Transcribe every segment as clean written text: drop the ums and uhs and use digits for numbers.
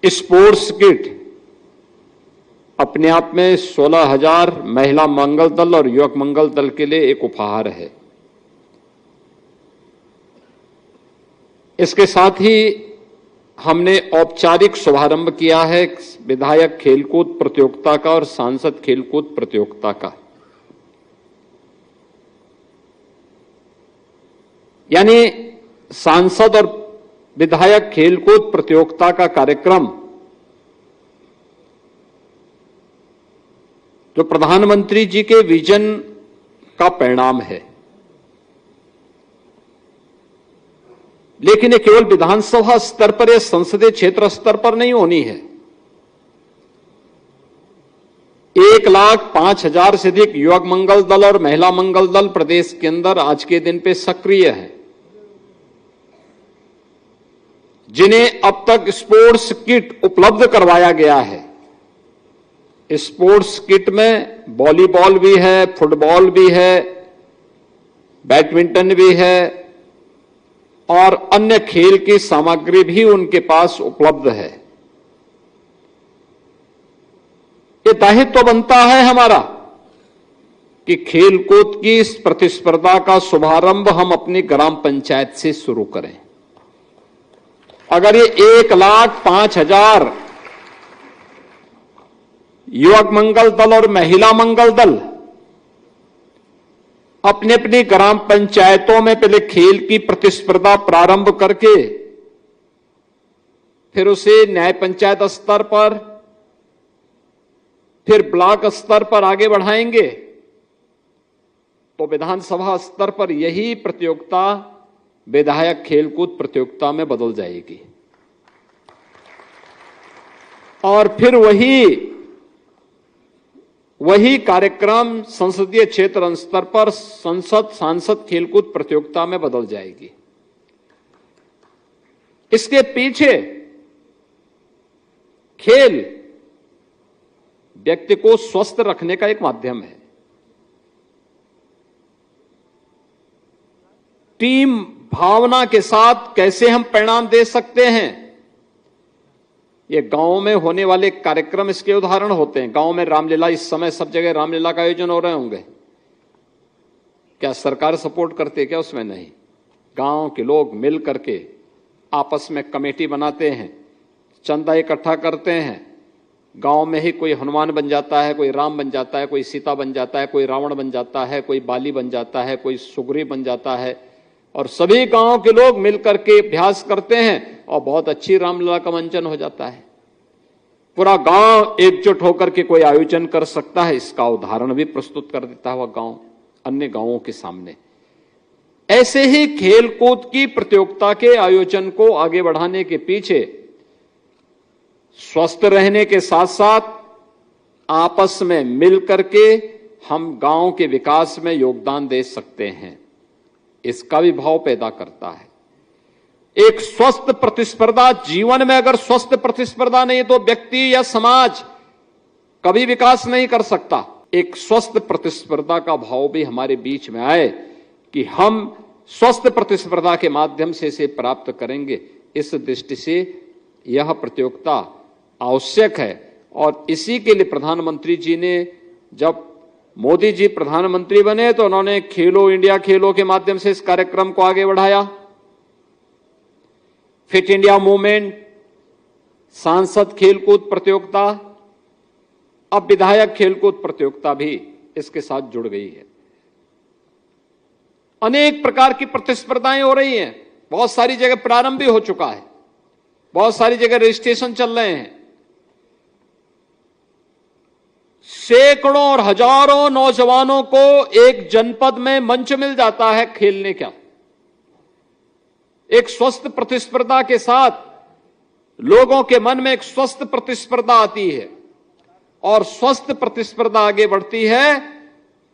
Sports kit अपने आप में 16,000 महिला मंगल दल और युवक मंगल दल के लिए एक उपहार है। इसके साथ ही हमने औपचारिक शुभारंभ किया है विधायक खेलकूद प्रतियोगिता का और सांसद खेलकूद प्रतियोगिता का। यानी सांसद और विधायक खेलकूद प्रतियोगिता का कार्यक्रम जो प्रधानमंत्री जी के विजन का परिणाम है, लेकिन ये केवल विधानसभा स्तर पर या संसदीय क्षेत्र स्तर पर नहीं होनी है। 1,05,000 से अधिक युवक मंगल दल और महिला मंगल दल प्रदेश के अंदर आज के दिन पे सक्रिय है, जिन्हें अब तक स्पोर्ट्स किट उपलब्ध करवाया गया है। स्पोर्ट्स किट में वॉलीबॉल भी है, फुटबॉल भी है, बैडमिंटन भी है और अन्य खेल की सामग्री भी उनके पास उपलब्ध है। ये दायित्व बनता है हमारा कि खेलकूद की इस प्रतिस्पर्धा का शुभारंभ हम अपनी ग्राम पंचायत से शुरू करें। अगर ये 1,05,000 युवक मंगल दल और महिला मंगल दल अपने अपनी ग्राम पंचायतों में पहले खेल की प्रतिस्पर्धा प्रारंभ करके फिर उसे न्याय पंचायत स्तर पर, फिर ब्लॉक स्तर पर आगे बढ़ाएंगे, तो विधानसभा स्तर पर यही प्रतियोगिता विधायक खेलकूद प्रतियोगिता में बदल जाएगी और फिर वही कार्यक्रम संसदीय क्षेत्र स्तर पर सांसद खेलकूद प्रतियोगिता में बदल जाएगी। इसके पीछे खेल व्यक्ति को स्वस्थ रखने का एक माध्यम है। टीम भावना के साथ कैसे हम परिणाम दे सकते हैं, ये गांव में होने वाले कार्यक्रम इसके उदाहरण होते हैं। गांव में रामलीला, इस समय सब जगह रामलीला का आयोजन हो रहे होंगे। क्या सरकार सपोर्ट करती है? क्या उसमें नहीं। गांव के लोग मिल करके आपस में कमेटी बनाते हैं, चंदा इकट्ठा करते हैं। गांव में ही कोई हनुमान बन जाता है, कोई राम बन जाता है, कोई सीता बन जाता है, कोई रावण बन जाता है, कोई बाली बन जाता है, कोई सुग्रीव बन जाता है और सभी गांव के लोग मिलकर के अभ्यास करते हैं और बहुत अच्छी रामलीला का मंचन हो जाता है। पूरा गांव एकजुट होकर के कोई आयोजन कर सकता है। इसका उदाहरण भी प्रस्तुत कर देता हुआ गांव अन्य गांवों के सामने। ऐसे ही खेलकूद की प्रतियोगिता के आयोजन को आगे बढ़ाने के पीछे स्वस्थ रहने के साथ साथ आपस में मिलकर के हम गांव के विकास में योगदान दे सकते हैं, इसका भी भाव पैदा करता है। एक स्वस्थ प्रतिस्पर्धा, जीवन में अगर स्वस्थ प्रतिस्पर्धा नहीं तो व्यक्ति या समाज कभी विकास नहीं कर सकता। एक स्वस्थ प्रतिस्पर्धा का भाव भी हमारे बीच में आए कि हम स्वस्थ प्रतिस्पर्धा के माध्यम से इसे प्राप्त करेंगे। इस दृष्टि से यह प्रतियोगिता आवश्यक है और इसी के लिए प्रधानमंत्री जी ने, जब मोदी जी प्रधानमंत्री बने तो उन्होंने खेलो इंडिया खेलो के माध्यम से इस कार्यक्रम को आगे बढ़ाया। फिट इंडिया मूवमेंट, सांसद खेलकूद प्रतियोगिता, अब विधायक खेलकूद प्रतियोगिता भी इसके साथ जुड़ गई है। अनेक प्रकार की प्रतिस्पर्धाएं हो रही हैं। बहुत सारी जगह प्रारंभ भी हो चुका है, बहुत सारी जगह रजिस्ट्रेशन चल रहे हैं। सैकड़ों और हजारों नौजवानों को एक जनपद में मंच मिल जाता है खेलने का। एक स्वस्थ प्रतिस्पर्धा के साथ लोगों के मन में एक स्वस्थ प्रतिस्पर्धा आती है और स्वस्थ प्रतिस्पर्धा आगे बढ़ती है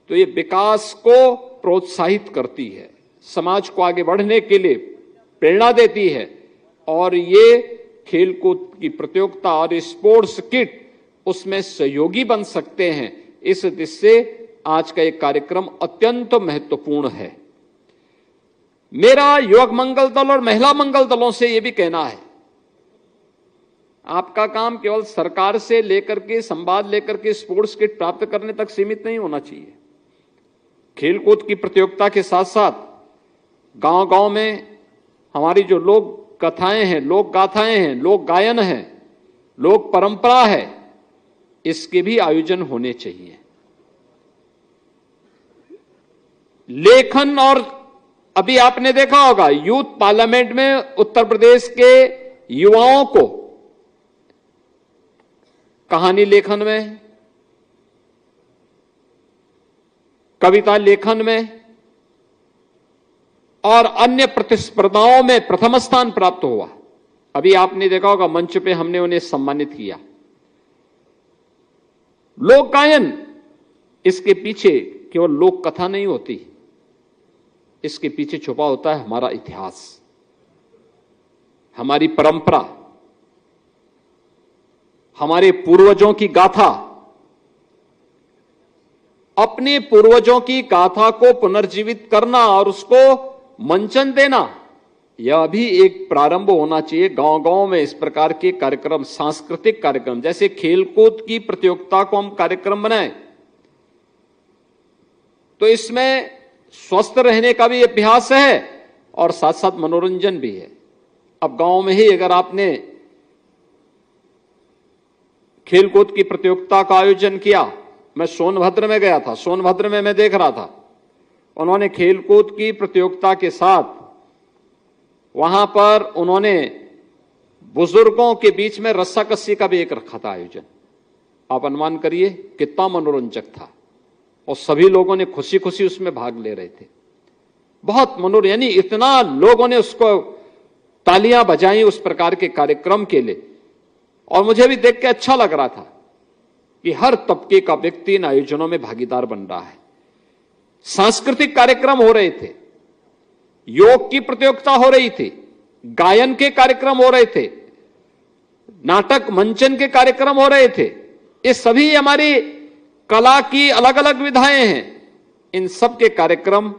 तो ये विकास को प्रोत्साहित करती है, समाज को आगे बढ़ने के लिए प्रेरणा देती है और ये खेलकूद की प्रतियोगिता और स्पोर्ट्स किट उसमें सहयोगी बन सकते हैं। इस दृष्टि से आज का एक कार्यक्रम अत्यंत महत्वपूर्ण है। मेरा युवक मंगल दल और महिला मंगल दलों से यह भी कहना है, आपका काम केवल सरकार से लेकर के संवाद लेकर के स्पोर्ट्स किट प्राप्त करने तक सीमित नहीं होना चाहिए। खेलकूद की प्रतियोगिता के साथ साथ गांव-गांव में हमारी जो लोक कथाएं हैं, लोक गाथाएं हैं, लोक गायन है, लोक परंपरा है, इसके भी आयोजन होने चाहिए। लेखन, और अभी आपने देखा होगा यूथ पार्लियामेंट में उत्तर प्रदेश के युवाओं को कहानी लेखन में, कविता लेखन में और अन्य प्रतिस्पर्धाओं में प्रथम स्थान प्राप्त हुआ। अभी आपने देखा होगा मंच पे हमने उन्हें सम्मानित किया। लोक गायन, इसके पीछे केवल लोक कथा नहीं होती, इसके पीछे छुपा होता है हमारा इतिहास, हमारी परंपरा, हमारे पूर्वजों की गाथा। अपने पूर्वजों की गाथा को पुनर्जीवित करना और उसको मंचन देना, यह भी एक प्रारंभ होना चाहिए। गांव-गांव में इस प्रकार के कार्यक्रम, सांस्कृतिक कार्यक्रम, जैसे खेलकूद की प्रतियोगिता को हम कार्यक्रम बनाएं तो इसमें स्वस्थ रहने का भी अभ्यास है और साथ साथ मनोरंजन भी है। अब गांव में ही अगर आपने खेलकूद की प्रतियोगिता का आयोजन किया, मैं सोनभद्र में गया था, सोनभद्र में मैं देख रहा था, उन्होंने खेलकूद की प्रतियोगिता के साथ वहां पर उन्होंने बुजुर्गों के बीच में रस्साकस्सी का भी एक रखा था आयोजन। आप अनुमान करिए कितना मनोरंजक था, और सभी लोगों ने खुशी खुशी उसमें भाग ले रहे थे। बहुत मनोरंजन, यानी इतना लोगों ने उसको तालियां बजाई उस प्रकार के कार्यक्रम के लिए, और मुझे भी देख के अच्छा लग रहा था कि हर तबके का व्यक्ति इन आयोजनों में भागीदार बन रहा है। सांस्कृतिक कार्यक्रम हो रहे थे, योग की प्रतियोगिता हो रही थी, गायन के कार्यक्रम हो रहे थे, नाटक मंचन के कार्यक्रम हो रहे थे। ये सभी हमारी कला की अलग अलग विधाएं हैं। इन सब के कार्यक्रम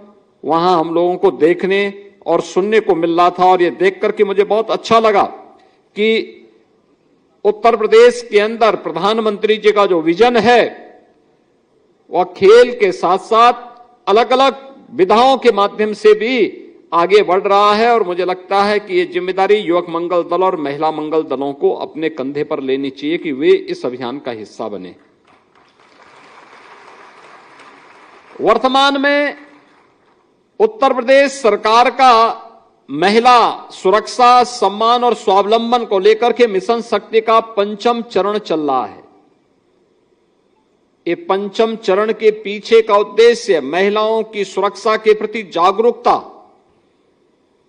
वहां हम लोगों को देखने और सुनने को मिल रहा था, और ये देख करके मुझे बहुत अच्छा लगा कि उत्तर प्रदेश के अंदर प्रधानमंत्री जी का जो विजन है वह खेल के साथ साथ अलग अलग विधाओं के माध्यम से भी आगे बढ़ रहा है। और मुझे लगता है कि ये जिम्मेदारी युवक मंगल दल और महिला मंगल दलों को अपने कंधे पर लेनी चाहिए कि वे इस अभियान का हिस्सा बने। वर्तमान में उत्तर प्रदेश सरकार का महिला सुरक्षा, सम्मान और स्वावलंबन को लेकर के मिशन शक्ति का 5वां चरण चल रहा है। ये 5वां चरण के पीछे का उद्देश्य महिलाओं की सुरक्षा के प्रति जागरूकता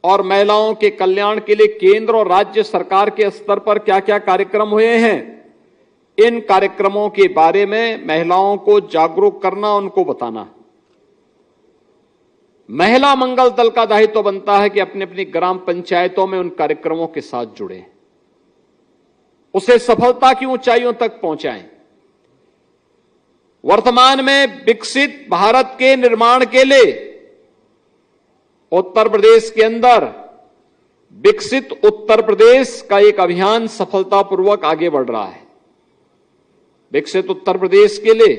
और महिलाओं के कल्याण के लिए केंद्र और राज्य सरकार के स्तर पर क्या क्या कार्यक्रम हुए हैं, इन कार्यक्रमों के बारे में महिलाओं को जागरूक करना, उनको बताना। महिला मंगल दल का दायित्व बनता है कि अपनी अपनी ग्राम पंचायतों में उन कार्यक्रमों के साथ जुड़े, उसे सफलता की ऊंचाइयों तक पहुंचाएं। वर्तमान में विकसित भारत के निर्माण के लिए उत्तर प्रदेश के अंदर विकसित उत्तर प्रदेश का एक अभियान सफलतापूर्वक आगे बढ़ रहा है। विकसित उत्तर प्रदेश के लिए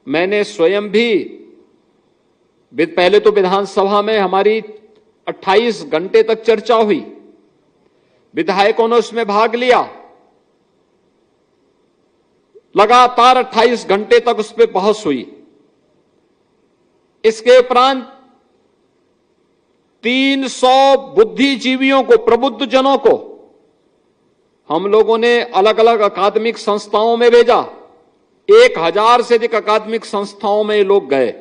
मैंने स्वयं भी, पहले तो विधानसभा में हमारी 28 घंटे तक चर्चा हुई, विधायकों ने उसमें भाग लिया, लगातार 28 घंटे तक उस पर बहस हुई। इसके उपरांत 300 बुद्धिजीवियों को, प्रबुद्ध जनों को हम लोगों ने अलग अलग अकादमिक संस्थाओं में भेजा। 1000 से अधिक अकादमिक संस्थाओं में लोग गए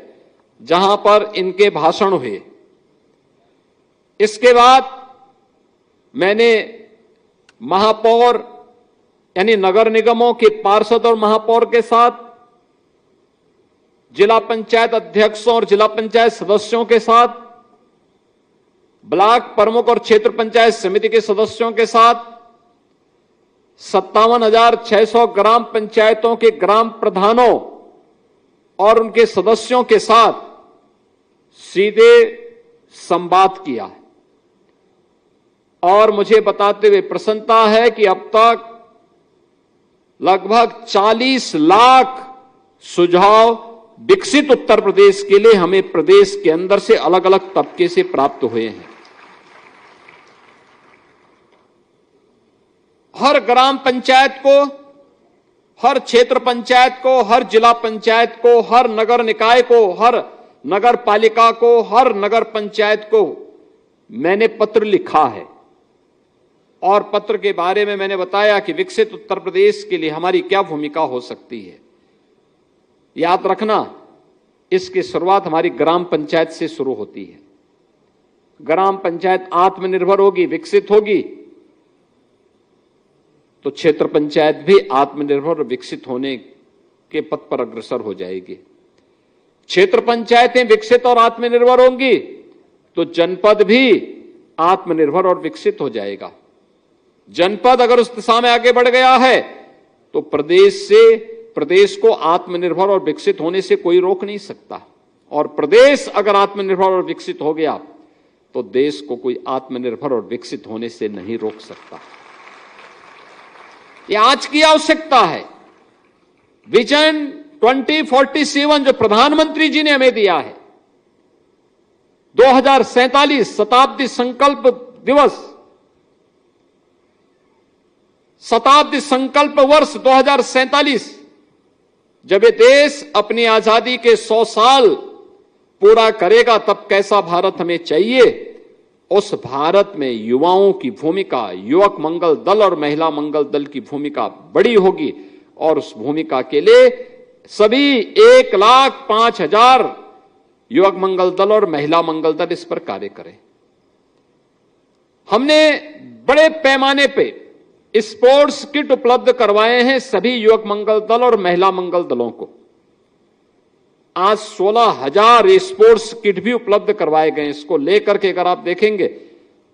जहां पर इनके भाषण हुए। इसके बाद मैंने महापौर यानी नगर निगमों के पार्षद और महापौर के साथ, जिला पंचायत अध्यक्षों और जिला पंचायत सदस्यों के साथ, ब्लॉक प्रमुख और क्षेत्र पंचायत समिति के सदस्यों के साथ, 57,600 ग्राम पंचायतों के ग्राम प्रधानों और उनके सदस्यों के साथ सीधे संवाद किया। और मुझे बताते हुए प्रसन्नता है कि अब तक लगभग 40 लाख सुझाव विकसित उत्तर प्रदेश के लिए हमें प्रदेश के अंदर से अलग अलग तबके से प्राप्त हुए हैं। हर ग्राम पंचायत को, हर क्षेत्र पंचायत को, हर जिला पंचायत को, हर नगर निकाय को, हर नगर पालिका को, हर नगर पंचायत को मैंने पत्र लिखा है और पत्र के बारे में मैंने बताया कि विकसित उत्तर प्रदेश के लिए हमारी क्या भूमिका हो सकती है। याद रखना, इसकी शुरुआत हमारी ग्राम पंचायत से शुरू होती है। ग्राम पंचायत आत्मनिर्भर होगी, विकसित होगी, तो क्षेत्र पंचायत भी आत्मनिर्भर और विकसित होने के पथ पर अग्रसर हो जाएगी। क्षेत्र पंचायतें विकसित और आत्मनिर्भर होंगी तो जनपद भी आत्मनिर्भर और विकसित हो जाएगा। जनपद अगर उस दिशा में आगे बढ़ गया है तो प्रदेश को आत्मनिर्भर और विकसित होने से कोई रोक नहीं सकता, और प्रदेश अगर आत्मनिर्भर और विकसित हो गया तो देश को कोई आत्मनिर्भर और विकसित होने से नहीं रोक सकता। यह आज की आवश्यकता है। विजन 2047 जो प्रधानमंत्री जी ने हमें दिया है, 2047 शताब्दी संकल्प दिवस, शताब्दी संकल्प वर्ष 2047, जब ये देश अपनी आजादी के 100 साल पूरा करेगा तब कैसा भारत हमें चाहिए। उस भारत में युवाओं की भूमिका, युवक मंगल दल और महिला मंगल दल की भूमिका बड़ी होगी, और उस भूमिका के लिए सभी 1,05,000 युवक मंगल दल और महिला मंगल दल इस पर कार्य करें। हमने बड़े पैमाने पे स्पोर्ट्स किट उपलब्ध करवाए हैं सभी युवक मंगल दल और महिला मंगल दलों को। आज 16,000 स्पोर्ट्स किट भी उपलब्ध करवाए गए। इसको लेकर के अगर आप देखेंगे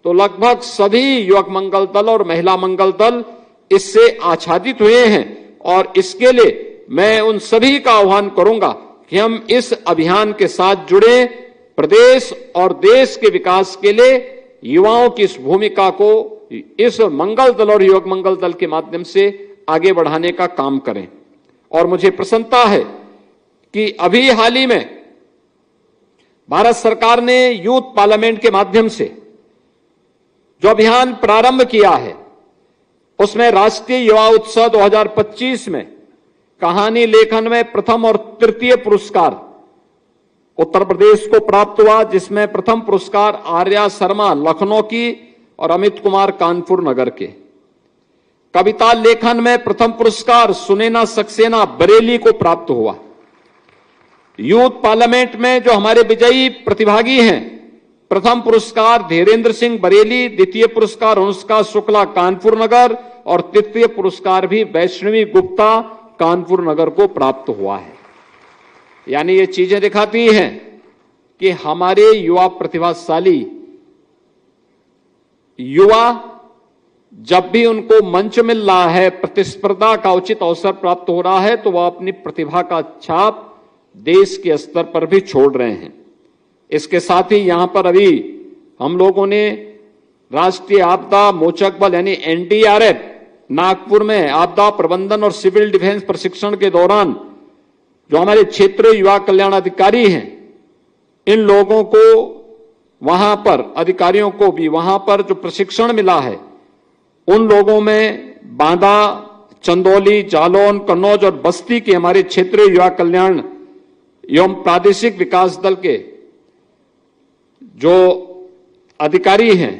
तो लगभग सभी युवक मंगल दल और महिला मंगल दल इससे आच्छादित हुए हैं, और इसके लिए मैं उन सभी का आह्वान करूंगा कि हम इस अभियान के साथ जुड़े, प्रदेश और देश के विकास के लिए युवाओं की इस भूमिका को इस मंगल दल और युवक मंगल दल के माध्यम से आगे बढ़ाने का काम करें। और मुझे प्रसन्नता है कि अभी हाल ही में भारत सरकार ने यूथ पार्लियामेंट के माध्यम से जो अभियान प्रारंभ किया है, उसमें राष्ट्रीय युवा उत्सव 2025 में कहानी लेखन में प्रथम और तृतीय पुरस्कार उत्तर प्रदेश को प्राप्त हुआ, जिसमें प्रथम पुरस्कार आर्या शर्मा लखनऊ की और अमित कुमार कानपुर नगर के। कविता लेखन में प्रथम पुरस्कार सुनैना सक्सेना बरेली को प्राप्त हुआ। यूथ पार्लियामेंट में जो हमारे विजयी प्रतिभागी हैं, प्रथम पुरस्कार धीरेन्द्र सिंह बरेली, द्वितीय पुरस्कार अनुष्का शुक्ला कानपुर नगर और तृतीय पुरस्कार भी वैष्णवी गुप्ता कानपुर नगर को प्राप्त हुआ है। यानी ये चीजें दिखाती हैं कि हमारे युवा प्रतिभाशाली युवा जब भी उनको मंच मिल रहा है, प्रतिस्पर्धा का उचित अवसर प्राप्त हो रहा है, तो वह अपनी प्रतिभा का छाप देश के स्तर पर भी छोड़ रहे हैं। इसके साथ ही यहां पर अभी हम लोगों ने राष्ट्रीय आपदा मोचक बल यानी एनडीआरएफ नागपुर में आपदा प्रबंधन और सिविल डिफेंस प्रशिक्षण के दौरान जो हमारे क्षेत्रीय युवा कल्याण अधिकारी हैं, इन लोगों को वहां पर, अधिकारियों को भी वहां पर जो प्रशिक्षण मिला है, उन लोगों में बांदा, चंदौली, जालौन, कन्नौज और बस्ती के हमारे क्षेत्रीय युवा कल्याण एवं प्रादेशिक विकास दल के जो अधिकारी हैं,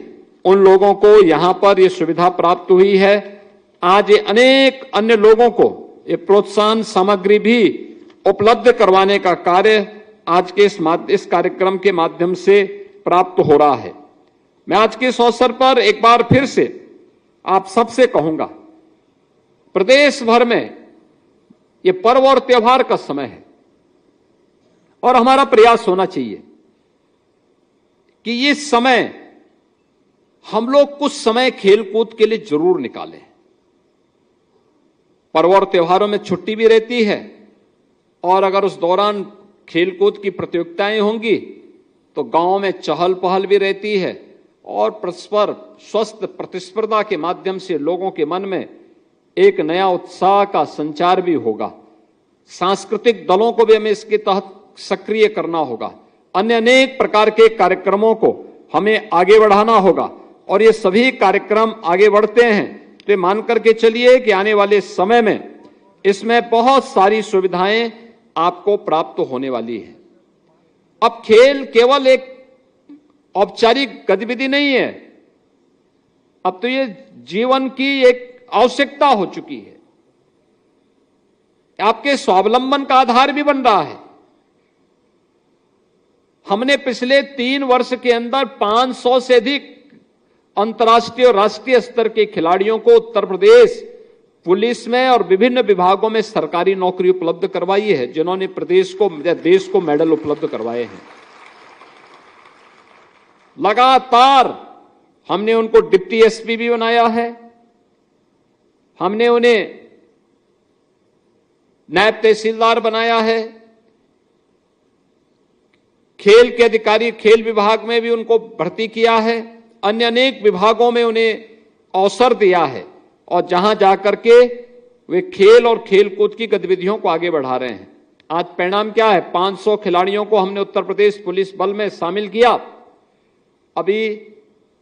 उन लोगों को यहां पर यह सुविधा प्राप्त हुई है। आज ये अनेक अन्य लोगों को ये प्रोत्साहन सामग्री भी उपलब्ध करवाने का कार्य आज के इस कार्यक्रम के माध्यम से प्राप्त हो रहा है। मैं आज के इस अवसर पर एक बार फिर से आप सबसे कहूंगा, प्रदेश भर में ये पर्व और त्योहार का समय है और हमारा प्रयास होना चाहिए कि ये समय हम लोग कुछ समय खेलकूद के लिए जरूर निकालें। पर्व और त्योहारों में छुट्टी भी रहती है, और अगर उस दौरान खेलकूद की प्रतियोगिताएं होंगी तो गांव में चहल पहल भी रहती है और परस्पर स्वस्थ प्रतिस्पर्धा के माध्यम से लोगों के मन में एक नया उत्साह का संचार भी होगा। सांस्कृतिक दलों को भी हमें इसके तहत सक्रिय करना होगा। अन्य अनेक प्रकार के कार्यक्रमों को हमें आगे बढ़ाना होगा और ये सभी कार्यक्रम आगे बढ़ते हैं तो मान करके चलिए कि आने वाले समय में इसमें बहुत सारी सुविधाएं आपको प्राप्त होने वाली है। अब खेल केवल एक औपचारिक गतिविधि नहीं है, अब तो ये जीवन की एक आवश्यकता हो चुकी है, आपके स्वावलंबन का आधार भी बन रहा है। हमने पिछले 3 वर्ष के अंदर 500 से अधिक अंतर्राष्ट्रीय और राष्ट्रीय स्तर के खिलाड़ियों को उत्तर प्रदेश पुलिस में और विभिन्न विभागों में सरकारी नौकरी उपलब्ध करवाई है, जिन्होंने प्रदेश को या देश को मेडल उपलब्ध करवाए हैं। लगातार हमने उनको डिप्टी एसपी भी बनाया है, हमने उन्हें नायब तहसीलदार बनाया है, खेल के अधिकारी खेल विभाग में भी उनको भर्ती किया है, अन्य अनेक विभागों में उन्हें अवसर दिया है और जहां जाकर के वे खेल और खेलकूद की गतिविधियों को आगे बढ़ा रहे हैं। आज परिणाम क्या है? 500 खिलाड़ियों को हमने उत्तर प्रदेश पुलिस बल में शामिल किया। अभी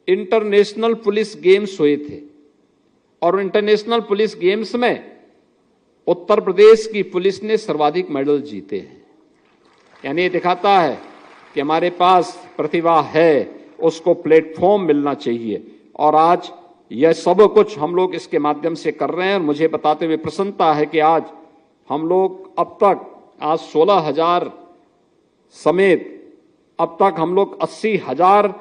इंटरनेशनल पुलिस गेम्स हुए थे और इंटरनेशनल पुलिस गेम्स में उत्तर प्रदेश की पुलिस ने सर्वाधिक मेडल जीते हैं। यानी ये दिखाता है कि हमारे पास प्रतिभा है, उसको प्लेटफॉर्म मिलना चाहिए और आज यह सब कुछ हम लोग इसके माध्यम से कर रहे हैं। और मुझे बताते हुए प्रसन्नता है कि आज हम लोग अब तक 16,000 समेत अब तक हम लोग 80,000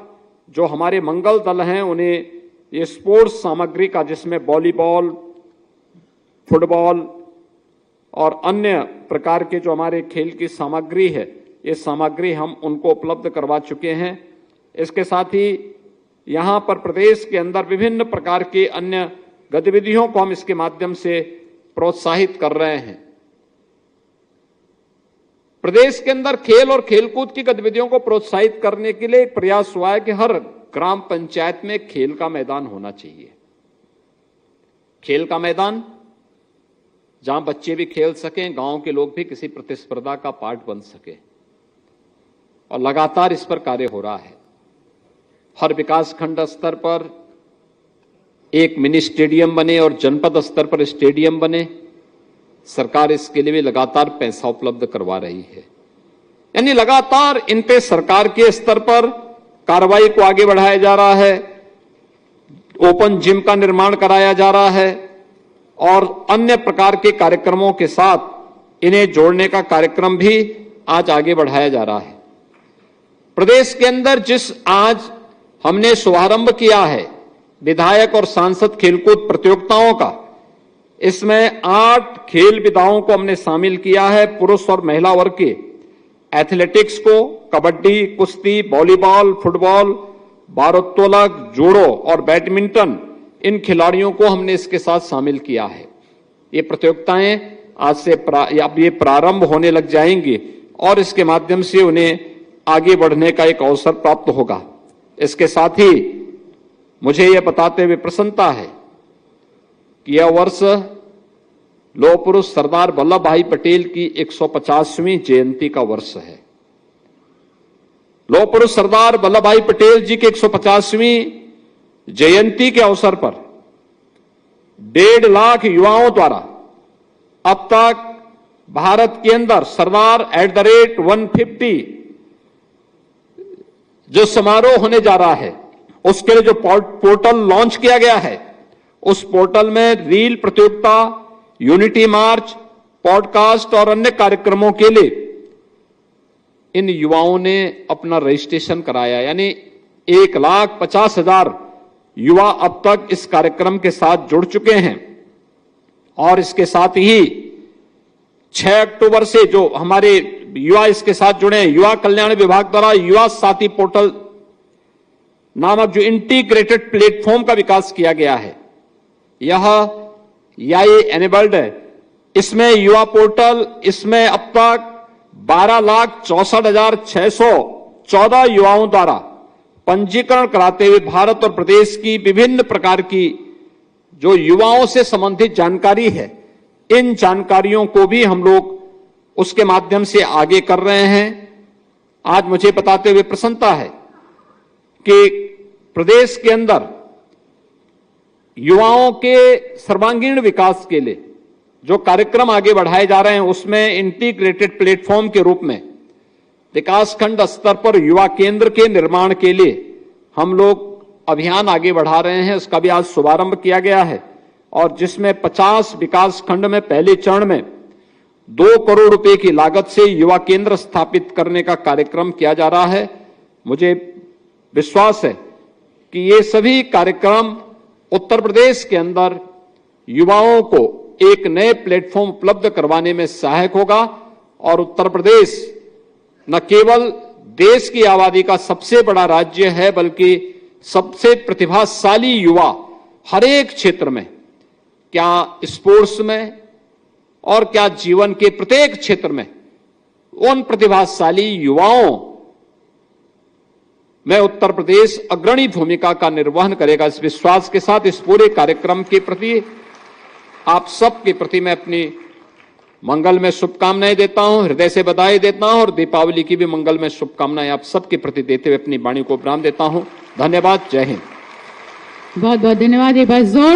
जो हमारे मंगल दल हैं उन्हें ये स्पोर्ट्स सामग्री का, जिसमें वॉलीबॉल, फुटबॉल और अन्य प्रकार के जो हमारे खेल की सामग्री है, ये सामग्री हम उनको उपलब्ध करवा चुके हैं। इसके साथ ही यहां पर प्रदेश के अंदर विभिन्न प्रकार के अन्य गतिविधियों को हम इसके माध्यम से प्रोत्साहित कर रहे हैं। प्रदेश के अंदर खेल और खेलकूद की गतिविधियों को प्रोत्साहित करने के लिए एक प्रयास हुआ है कि हर ग्राम पंचायत में खेल का मैदान होना चाहिए। खेल का मैदान जहां बच्चे भी खेल सकें, गांव के लोग भी किसी प्रतिस्पर्धा का पार्ट बन सके, और लगातार इस पर कार्य हो रहा है। हर विकास खंड स्तर पर एक मिनी स्टेडियम बने और जनपद स्तर पर स्टेडियम बने, सरकार इसके लिए भी लगातार पैसा उपलब्ध करवा रही है। यानी लगातार इन पे सरकार के स्तर पर कार्रवाई को आगे बढ़ाया जा रहा है। ओपन जिम का निर्माण कराया जा रहा है और अन्य प्रकार के कार्यक्रमों के साथ इन्हें जोड़ने का कार्यक्रम भी आज आगे बढ़ाया जा रहा है। प्रदेश के अंदर जिस आज हमने शुभारंभ किया है विधायक और सांसद खेलकूद प्रतियोगिताओं का, इसमें 8 खेल विधाओं को हमने शामिल किया है। पुरुष और महिला वर्ग के एथलेटिक्स को, कबड्डी, कुश्ती, वॉलीबॉल, फुटबॉल, भारोत्तोलक, जूडो और बैडमिंटन, इन खिलाड़ियों को हमने इसके साथ शामिल किया है। ये प्रतियोगिताएं आज से अब ये प्रारंभ होने लग जाएंगी और इसके माध्यम से उन्हें आगे बढ़ने का एक अवसर प्राप्त होगा। इसके साथ ही मुझे यह बताते हुए प्रसन्नता है कि यह वर्ष लौह पुरुष सरदार वल्लभ भाई पटेल की 150वीं जयंती का वर्ष है। लौह पुरुष सरदार वल्लभ भाई पटेल जी की 150वीं जयंती के अवसर पर 1.5 लाख युवाओं द्वारा अब तक भारत के अंदर सरदार @150 जो समारोह होने जा रहा है, उसके लिए जो पोर्टल लॉन्च किया गया है, उस पोर्टल में रील प्रतियोगिता, यूनिटी मार्च, पॉडकास्ट और अन्य कार्यक्रमों के लिए इन युवाओं ने अपना रजिस्ट्रेशन कराया। यानी 1,50,000 युवा अब तक इस कार्यक्रम के साथ जुड़ चुके हैं। और इसके साथ ही 6 अक्टूबर से जो हमारे युवा इसके साथ जुड़े हैं, युवा कल्याण विभाग द्वारा युवा साथी पोर्टल नामक जो इंटीग्रेटेड प्लेटफॉर्म का विकास किया गया है, यह AI एनेबल्ड है। इसमें युवा पोर्टल, इसमें अब तक 12,64,614 युवाओं द्वारा पंजीकरण कराते हुए भारत और प्रदेश की विभिन्न प्रकार की जो युवाओं से संबंधित जानकारी है, इन जानकारियों को भी हम लोग उसके माध्यम से आगे कर रहे हैं। आज मुझे बताते हुए प्रसन्नता है कि प्रदेश के अंदर युवाओं के सर्वांगीण विकास के लिए जो कार्यक्रम आगे बढ़ाए जा रहे हैं, उसमें इंटीग्रेटेड प्लेटफॉर्म के रूप में विकासखंड स्तर पर युवा केंद्र के निर्माण के लिए हम लोग अभियान आगे बढ़ा रहे हैं। उसका भी आज शुभारंभ किया गया है और जिसमें 50 विकासखंड में पहले चरण में 2 करोड़ रुपए की लागत से युवा केंद्र स्थापित करने का कार्यक्रम किया जा रहा है। मुझे विश्वास है कि ये सभी कार्यक्रम उत्तर प्रदेश के अंदर युवाओं को एक नए प्लेटफॉर्म उपलब्ध करवाने में सहायक होगा और उत्तर प्रदेश न केवल देश की आबादी का सबसे बड़ा राज्य है, बल्कि सबसे प्रतिभाशाली युवा हर एक क्षेत्र में, क्या स्पोर्ट्स में और क्या जीवन के प्रत्येक क्षेत्र में, उन प्रतिभाशाली युवाओं में उत्तर प्रदेश अग्रणी भूमिका का निर्वहन करेगा। इस विश्वास के साथ इस पूरे कार्यक्रम के प्रति आप सबके प्रति मैं अपनी मंगल में शुभकामनाएं देता हूं, हृदय से बधाई देता हूं और दीपावली की भी मंगल में शुभकामनाएं आप सबके प्रति देते हुए अपनी वाणी को विराम देता हूं। धन्यवाद। जय हिंद। बहुत बहुत धन्यवाद। एक बार जोरदार